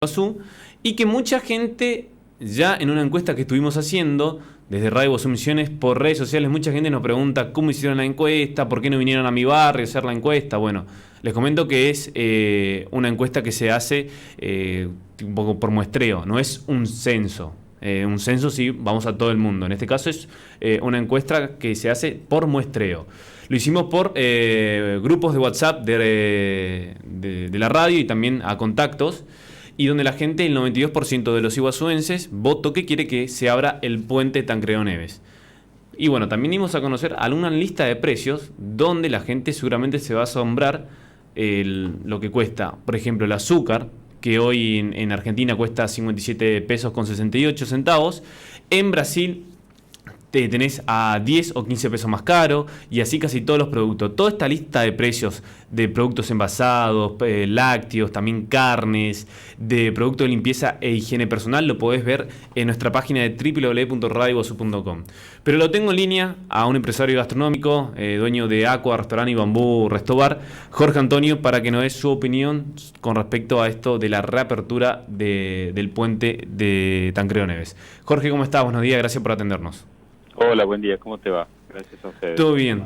Iguazú, y que mucha gente, ya en una encuesta que estuvimos haciendo desde Radio Iguazú Misiones por redes sociales, mucha gente nos pregunta cómo hicieron la encuesta, por qué no vinieron a mi barrio a hacer la encuesta. Bueno, les comento que es una encuesta que se hace un poco por muestreo, no es un censo. Un censo sí, vamos a todo el mundo. En este caso es una encuesta que se hace por muestreo. Lo hicimos por grupos de WhatsApp de la radio y también a contactos, y donde la gente, el 92% de los iguazuenses, votó que quiere que se abra el puente Tancredo Neves. Y bueno, también dimos a conocer alguna lista de precios donde la gente seguramente se va a asombrar lo que cuesta. Por ejemplo, el azúcar, que hoy en Argentina cuesta 57 pesos con 68 centavos. En Brasil te tenés a 10 o 15 pesos más caro, y así casi todos los productos. Toda esta lista de precios de productos envasados, lácteos, también carnes, de productos de limpieza e higiene personal, lo podés ver en nuestra página de www.radioiguazú.com. Pero lo tengo en línea a un empresario gastronómico, dueño de Aqua, Restaurante y Bambú Restobar, Jorge Antonio, para que nos dé su opinión con respecto a esto de la reapertura del puente de Tancredo Neves. Jorge, ¿cómo estás? Buenos días, gracias por atendernos. Hola, buen día, ¿cómo te va? Gracias a ustedes. Todo bien.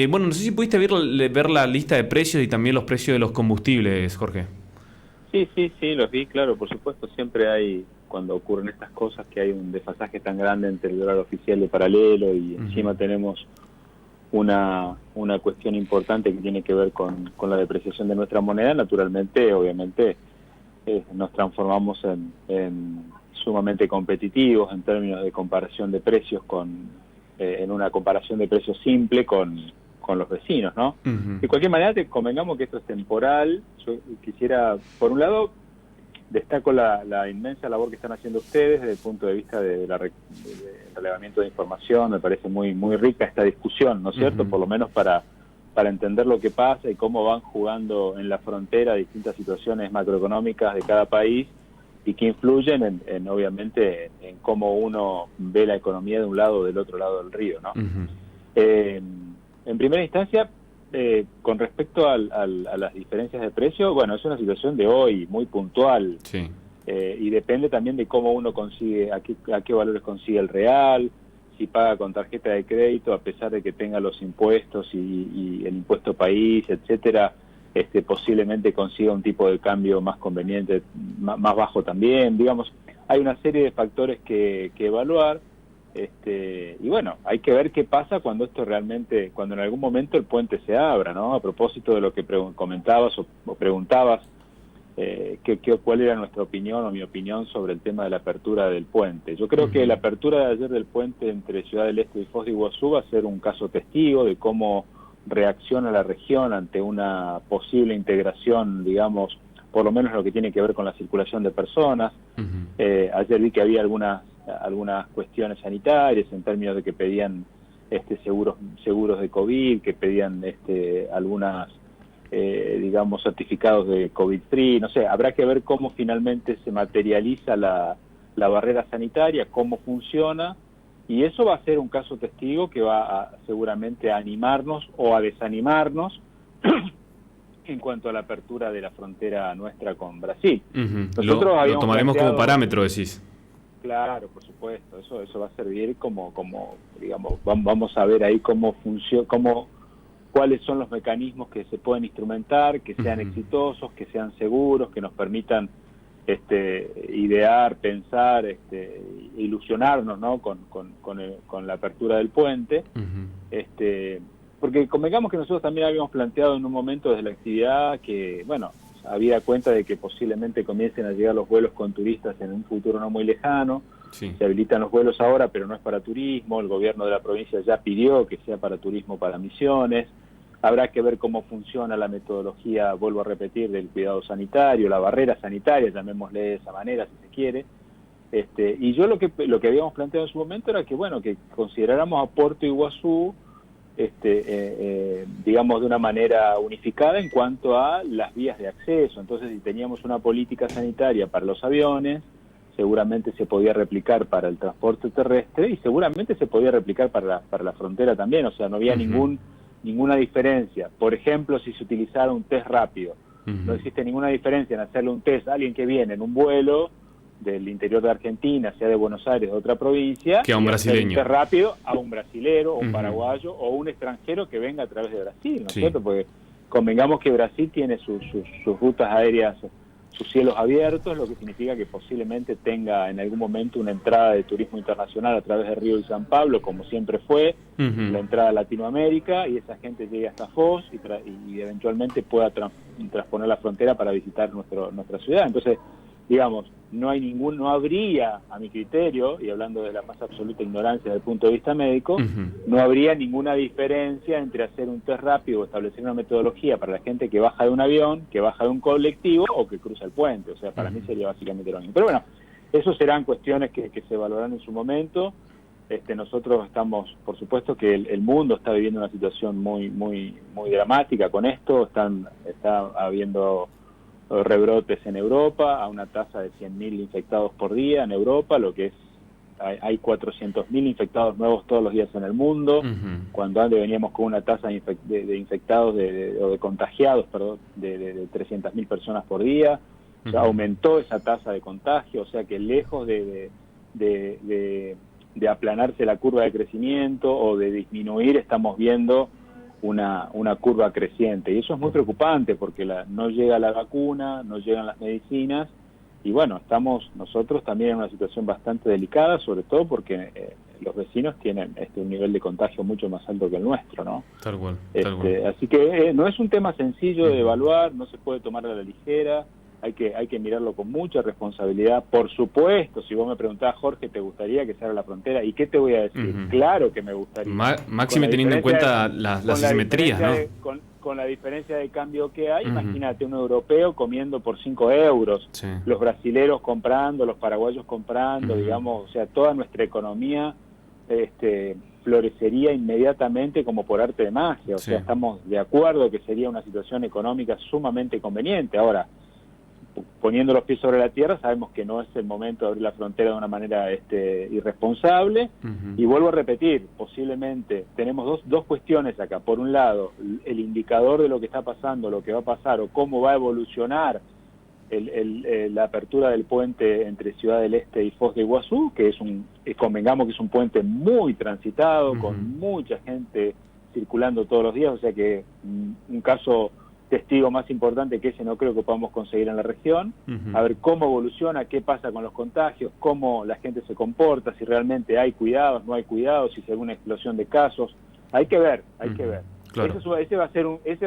Bueno, no sé si pudiste ver la lista de precios y también los precios de los combustibles, Jorge. Sí, los vi, claro, por supuesto. Siempre hay, cuando ocurren estas cosas, que hay un desfasaje tan grande entre el dólar oficial y el paralelo, y encima tenemos una cuestión importante que tiene que ver con la depreciación de nuestra moneda. Naturalmente, obviamente, nos transformamos en sumamente competitivos en términos de comparación de precios en una comparación de precios simple con los vecinos, ¿no? De cualquier manera, convengamos que esto es temporal. Yo quisiera, por un lado, destaco la inmensa labor que están haciendo ustedes desde el punto de vista del relevamiento de información. Me parece muy rica esta discusión, ¿no es cierto? Por lo menos para entender lo que pasa y cómo van jugando en la frontera distintas situaciones macroeconómicas de cada país, y que influyen obviamente en cómo uno ve la economía de un lado o del otro lado del río, ¿no? En primera instancia, con respecto a las diferencias de precio, bueno, es una situación de hoy muy puntual. Sí. Y depende también de cómo uno consigue, a qué valores consigue el real, si paga con tarjeta de crédito, a pesar de que tenga los impuestos y el impuesto país, etcétera. Posiblemente consiga un tipo de cambio más conveniente, más bajo también. Digamos, hay una serie de factores que evaluar, y bueno, hay que ver qué pasa cuando cuando en algún momento el puente se abra, ¿no? A propósito de lo que comentabas o preguntabas, cuál era nuestra opinión o mi opinión sobre el tema de la apertura del puente. Yo creo que la apertura de ayer del puente entre Ciudad del Este y Foz de Iguazú va a ser un caso testigo de cómo reacciona la región ante una posible integración, digamos, por lo menos lo que tiene que ver con la circulación de personas. Ayer vi que había algunas cuestiones sanitarias en términos de que pedían seguros de COVID, que pedían algunas digamos, certificados de COVID-free. No sé, habrá que ver cómo finalmente se materializa la barrera sanitaria, cómo funciona. Y eso va a ser un caso testigo que va seguramente a animarnos o a desanimarnos en cuanto a la apertura de la frontera nuestra con Brasil. Nosotros lo tomaremos como parámetro, decís. Claro, por supuesto. Eso va a servir como digamos, vamos a ver ahí cómo funciona, cuáles son los mecanismos que se pueden instrumentar, que sean exitosos, que sean seguros, que nos permitan idear, pensar, ilusionarnos, ¿no? con la apertura del puente. Porque convengamos que nosotros también habíamos planteado en un momento desde la actividad que, bueno, había cuenta de que posiblemente comiencen a llegar los vuelos con turistas en un futuro no muy lejano. Sí. Se habilitan los vuelos ahora, pero no es para turismo. El gobierno de la provincia ya pidió que sea para turismo, para Misiones. Habrá que ver cómo funciona la metodología, vuelvo a repetir, del cuidado sanitario, la barrera sanitaria, llamémosle de esa manera si se quiere. Y yo lo que habíamos planteado en su momento era que, bueno, que consideráramos a Puerto Iguazú, digamos, de una manera unificada en cuanto a las vías de acceso. Entonces, si teníamos una política sanitaria para los aviones, seguramente se podía replicar para el transporte terrestre y seguramente se podía replicar para la frontera también. O sea, no había ninguna diferencia. Por ejemplo, si se utilizara un test rápido No existe ninguna diferencia en hacerle un test a alguien que viene en un vuelo del interior de Argentina, sea de Buenos Aires o de otra provincia, que a un brasileño. Un test rápido a un brasilero o un paraguayo o un extranjero que venga a través de Brasil, ¿no es cierto? Porque convengamos que Brasil tiene sus rutas aéreas, sus cielos abiertos, lo que significa que posiblemente tenga en algún momento una entrada de turismo internacional a través de Río y San Pablo, como siempre fue, la entrada a Latinoamérica, y esa gente llegue hasta Foz y eventualmente pueda transponer la frontera para visitar nuestra ciudad. Entonces, digamos, no habría, a mi criterio, y hablando de la más absoluta ignorancia desde el punto de vista médico, no habría ninguna diferencia entre hacer un test rápido o establecer una metodología para la gente que baja de un avión, que baja de un colectivo o que cruza el puente. O sea, para mí sería básicamente lo mismo. Pero bueno, eso serán cuestiones que se evaluarán en su momento. Nosotros estamos, por supuesto que el mundo está viviendo una situación muy dramática con esto. Está habiendo rebrotes en Europa a una tasa de 100.000 infectados por día en Europa, lo que es, hay 400.000 infectados nuevos todos los días en el mundo, cuando antes veníamos con una tasa de infectados o de contagiados, perdón, de 300.000 personas por día. O sea, aumentó esa tasa de contagio, o sea que lejos de aplanarse la curva de crecimiento o de disminuir, estamos viendo una curva creciente, y eso es muy preocupante porque no llega la vacuna, no llegan las medicinas, y bueno, estamos nosotros también en una situación bastante delicada, sobre todo porque los vecinos tienen un nivel de contagio mucho más alto que el nuestro, ¿no? Tal cual. Así que no es un tema sencillo de evaluar, no se puede tomar a la ligera, hay que mirarlo con mucha responsabilidad. Por supuesto, si vos me preguntás, Jorge, ¿te gustaría que se abra la frontera? ¿Y qué te voy a decir? Claro que me gustaría. Máxime teniendo en cuenta las asimetrías, ¿no? Con la diferencia de cambio que hay, imagínate un europeo comiendo por 5 euros, los brasileros comprando, los paraguayos comprando, digamos, o sea, toda nuestra economía florecería inmediatamente como por arte de magia. O sea, estamos de acuerdo que sería una situación económica sumamente conveniente. Ahora, poniendo los pies sobre la tierra, sabemos que no es el momento de abrir la frontera de una manera irresponsable, y vuelvo a repetir, posiblemente tenemos dos cuestiones acá. Por un lado, el indicador de lo que está pasando, lo que va a pasar o cómo va a evolucionar la apertura del puente entre Ciudad del Este y Foz de Iguazú, que convengamos que es un puente muy transitado, con mucha gente circulando todos los días, o sea que un caso testigo más importante que ese no creo que podamos conseguir en la región. A ver cómo evoluciona, qué pasa con los contagios, cómo la gente se comporta, si realmente hay cuidados, no hay cuidados, si se ve una explosión de casos. Hay que ver. Claro. Ese va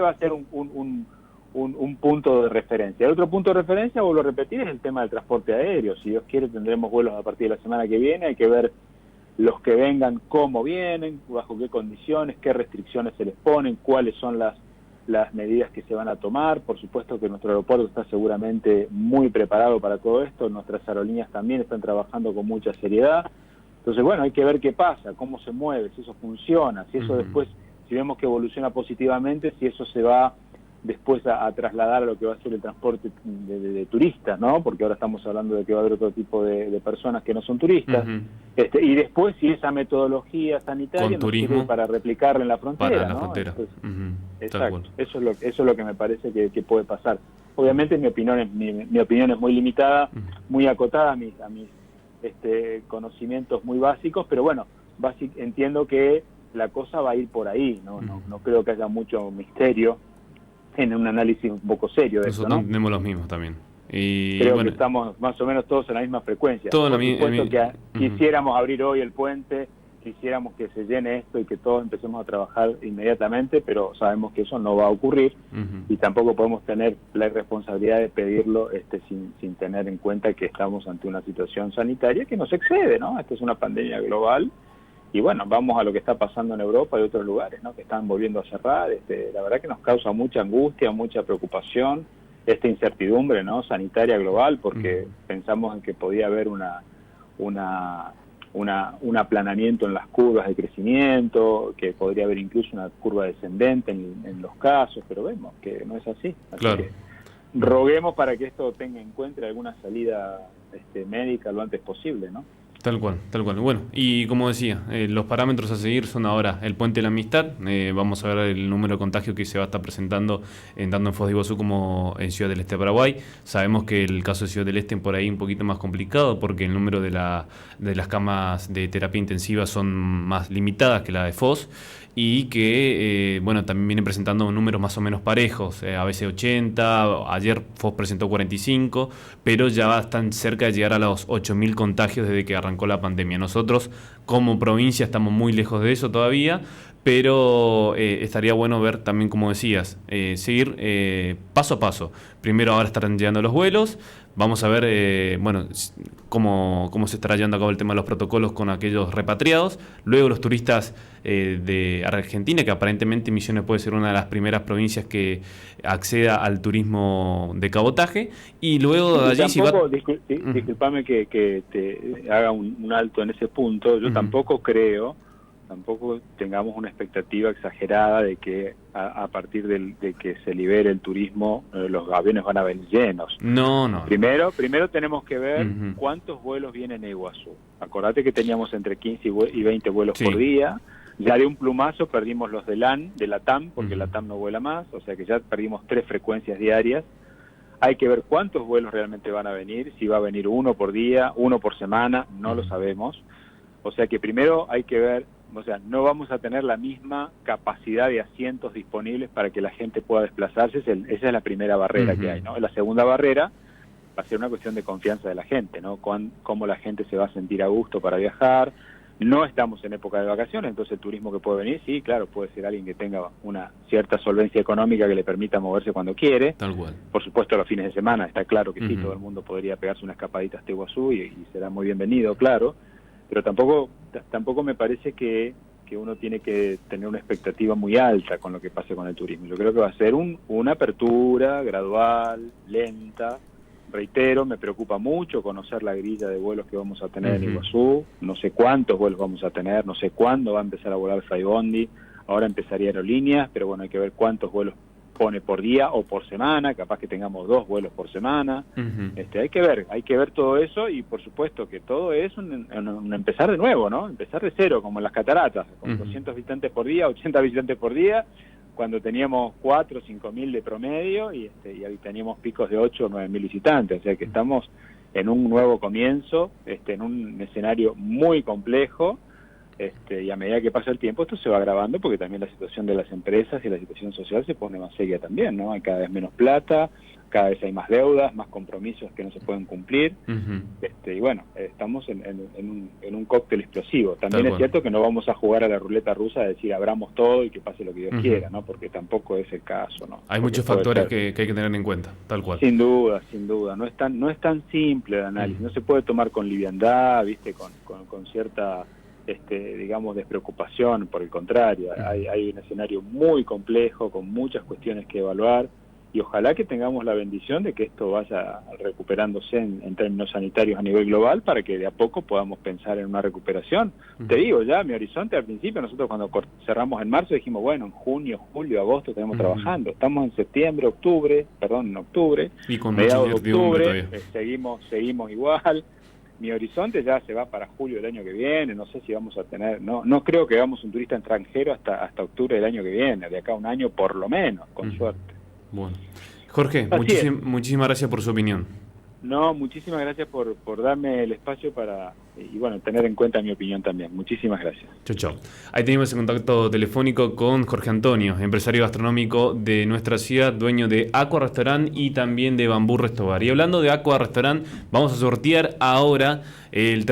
a ser un punto de referencia. El otro punto de referencia, vuelvo a repetir, es el tema del transporte aéreo. Si Dios quiere tendremos vuelos a partir de la semana que viene. Hay que ver los que vengan, cómo vienen, bajo qué condiciones, qué restricciones se les ponen, cuáles son las medidas que se van a tomar. Por supuesto que nuestro aeropuerto está seguramente muy preparado para todo esto, nuestras aerolíneas también están trabajando con mucha seriedad. Entonces, bueno, hay que ver qué pasa, cómo se mueve, si eso funciona, si eso después, si vemos que evoluciona positivamente, si eso se va después a trasladar a lo que va a ser el transporte de turistas, ¿no? Porque ahora estamos hablando de que va a haber otro tipo de personas que no son turistas. Y después, si esa metodología sanitaria nos sirve para replicarla en la frontera, ¿no? Entonces, exacto. Eso es lo que me parece que puede pasar. Obviamente mi opinión es muy limitada, muy acotada a mis conocimientos muy básicos, pero bueno, entiendo que la cosa va a ir por ahí, ¿no? No creo que haya mucho misterio en un análisis un poco serio de eso, ¿no? Nosotros tenemos los mismos también. Y creo que estamos más o menos todos en la misma frecuencia. Por supuesto que quisiéramos abrir hoy el puente, quisiéramos que se llene esto y que todos empecemos a trabajar inmediatamente, pero sabemos que eso no va a ocurrir, y tampoco podemos tener la irresponsabilidad de pedirlo sin tener en cuenta que estamos ante una situación sanitaria que nos excede, ¿no? Esta es una pandemia global. Y bueno, vamos a lo que está pasando en Europa y otros lugares, ¿no? Que están volviendo a cerrar. La verdad que nos causa mucha angustia, mucha preocupación, esta incertidumbre, ¿no? Sanitaria global, porque pensamos en que podía haber un aplanamiento en las curvas de crecimiento, que podría haber incluso una curva descendente en los casos, pero vemos que no es así. Así que roguemos para que esto encuentre alguna salida médica lo antes posible, ¿no? Tal cual, tal cual. Bueno, y como decía, los parámetros a seguir son ahora el Puente de la Amistad. Vamos a ver el número de contagios que se va a estar presentando tanto en Foz de Iguazú como en Ciudad del Este de Paraguay. Sabemos que el caso de Ciudad del Este por ahí un poquito más complicado porque el número de las camas de terapia intensiva son más limitadas que la de Foz y que, bueno, también vienen presentando números más o menos parejos, a veces 80, ayer Foz presentó 45, pero ya están cerca de llegar a los 8.000 contagios desde que arrancó la pandemia. Nosotros, como provincia, estamos muy lejos de eso todavía, pero estaría bueno ver también, como decías, seguir paso a paso. Primero ahora estarán llegando los vuelos, vamos a ver bueno, cómo se estará llevando a cabo el tema de los protocolos con aquellos repatriados, luego los turistas de Argentina, que aparentemente Misiones puede ser una de las primeras provincias que acceda al turismo de cabotaje, y luego de allí tampoco, disculpame que te haga un alto en ese punto, yo tampoco tengamos una expectativa exagerada de que a partir de que se libere el turismo, los aviones van a venir llenos. No. Primero tenemos que ver cuántos vuelos vienen a Iguazú. Acordate que teníamos entre 15 y 20 vuelos por día. Ya de un plumazo perdimos los de la TAM, porque la TAM no vuela más, o sea que ya perdimos 3 frecuencias diarias. Hay que ver cuántos vuelos realmente van a venir, si va a venir 1 por día, 1 por semana, no lo sabemos. O sea que primero hay que ver, o sea, no vamos a tener la misma capacidad de asientos disponibles para que la gente pueda desplazarse, esa es la primera barrera que hay, ¿no? La segunda barrera va a ser una cuestión de confianza de la gente, ¿no? Cómo la gente se va a sentir a gusto para viajar. No estamos en época de vacaciones, entonces el turismo que puede venir, sí, claro, puede ser alguien que tenga una cierta solvencia económica que le permita moverse cuando quiere. Tal cual. Por supuesto, los fines de semana, está claro que sí, todo el mundo podría pegarse una escapadita hasta Iguazú y será muy bienvenido, claro. Pero tampoco me parece que uno tiene que tener una expectativa muy alta con lo que pase con el turismo. Yo creo que va a ser una apertura gradual, lenta. Reitero, me preocupa mucho conocer la grilla de vuelos que vamos a tener en Iguazú. No sé cuántos vuelos vamos a tener, no sé cuándo va a empezar a volar Flybondi. Ahora empezaría Aerolíneas, pero bueno, hay que ver cuántos vuelos pone por día o por semana, capaz que tengamos 2 vuelos por semana. Hay que ver todo eso, y por supuesto que todo es un empezar de nuevo, ¿no? Empezar de cero, como en las cataratas, con 200 visitantes por día, 80 visitantes por día, cuando teníamos 4 o 5 mil de promedio y ahí teníamos picos de 8 o 9 mil visitantes, o sea que estamos en un nuevo comienzo, en un escenario muy complejo. Y a medida que pasa el tiempo esto se va agravando, porque también la situación de las empresas y la situación social se pone más seria también, ¿no? Hay cada vez menos plata, cada vez hay más deudas, más compromisos que no se pueden cumplir, y bueno, estamos en un cóctel explosivo. También es cierto que no vamos a jugar a la ruleta rusa de decir abramos todo y que pase lo que Dios quiera, ¿no? Porque tampoco es el caso, ¿no? Hay muchos factores que hay que tener en cuenta, tal cual. Sin duda, no es tan simple el análisis, no se puede tomar con liviandad, ¿viste? Con cierta digamos, despreocupación. Por el contrario, hay un escenario muy complejo, con muchas cuestiones que evaluar, y ojalá que tengamos la bendición de que esto vaya recuperándose en términos sanitarios a nivel global, para que de a poco podamos pensar en una recuperación. Te digo, ya mi horizonte al principio, nosotros cuando cerramos en marzo dijimos, bueno, en junio, julio, agosto tenemos trabajando, estamos en en octubre, y con mediados de octubre, seguimos igual. Mi horizonte ya se va para julio del año que viene, no sé si vamos a tener, no creo que hagamos un turista extranjero hasta octubre del año que viene, de acá a un año por lo menos, con suerte. Bueno, Jorge, muchísimas gracias por su opinión. No, muchísimas gracias por darme el espacio para, y bueno, tener en cuenta mi opinión también. Muchísimas gracias. Chau. Ahí tenemos el contacto telefónico con Jorge Antonio, empresario gastronómico de nuestra ciudad, dueño de Aqua Restaurant y también de Bambú Restobar. Y hablando de Aqua Restaurant, vamos a sortear ahora el tercer